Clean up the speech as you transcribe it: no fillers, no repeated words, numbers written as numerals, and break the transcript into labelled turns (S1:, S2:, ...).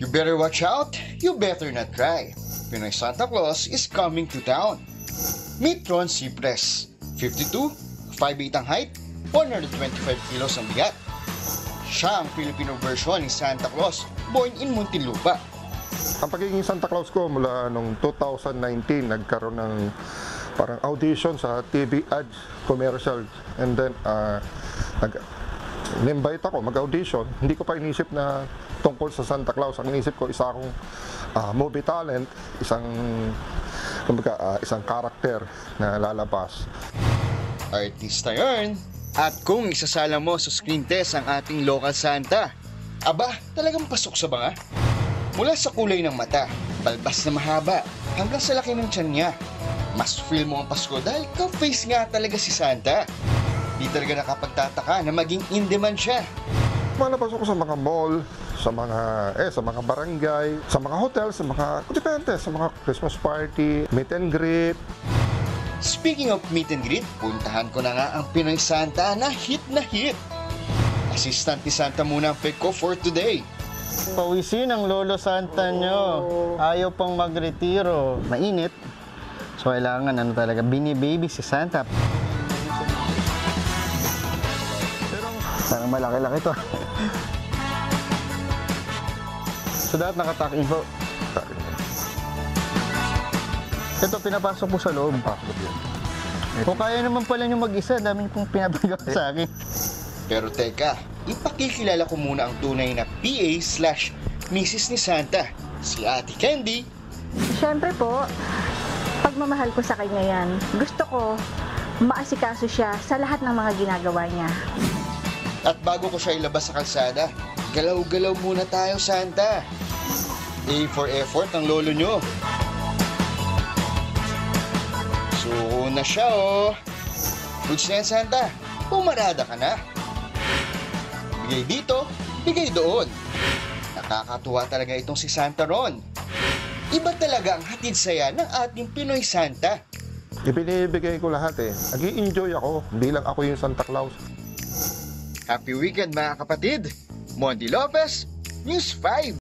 S1: You better watch out, you better not cry. Pinoy Santa Claus is coming to town. Meet Ron Cipres, 52, 5'8 ang height, 125 kilos ang bigat. Siya ang Filipino version ni Santa Claus, born in Muntinlupa.
S2: Ang pagiging Santa Claus ko mula noong 2019, nagkaroon ng parang audition sa TV ads, commercial, and then nag-invite ako mag-audition. Hindi ko pa inisip na tungkol sa Santa Claus. Ang inisip ko, isa akong movie talent, isang karakter na lalabas.
S1: Artista yun. At kung isasala mo sa screen test ang ating local Santa, aba, talagang pasok sa banga. Mula sa kulay ng mata, balbas na mahaba, hanggang sa laki ng tiyan niya. Mas feel mo ang Pasko dahil ka-face nga talaga si Santa. Di talaga nakapagtataka na maging in-demand siya.
S2: Malabas ako sa mga mall, sa mga barangay, sa mga hotel, sa mga depende, sa mga Christmas party, meet and greet.
S1: Speaking of meet and greet, puntahan ko na nga ang Pinoy Santa na hit na hit. Assistant ni Santa muna ang pick ko for today.
S3: Pawisin ang lolo Santa nyo. Ayaw pang magretiro. Mainit. So kailangan talaga, bini-baby si Santa. Parang malaki-laki to. So dapat nakatak info. Ito pinapasok po sa loob. Kung kaya naman pala nyo mag-isa, daming pong pinapagawa sa akin.
S1: Pero teka, ipakikilala ko muna ang tunay na PA/Mrs. ni Santa, si Ate Candy.
S4: Siyempre po, pagmamahal ko sa kanya yan. Gusto ko maasikaso siya sa lahat ng mga ginagawa niya.
S1: At bago ko siya ilabas sa kalsada, galaw-galaw muna tayo, Santa. A for effort ang lolo nyo. Suko na siya, oh. Goods na yan, Santa. Pumarada ka na. Bigay dito, bigay doon. Nakakatuwa talaga itong si Santa Ron. Iba talaga ang hatid saya ng ating Pinoy Santa.
S2: Ibinibigay ko lahat eh. Nag-i-enjoy ako. Hindi lang ako yung Santa Claus.
S1: Happy weekend mga kapatid. Monty Lopez, News 5.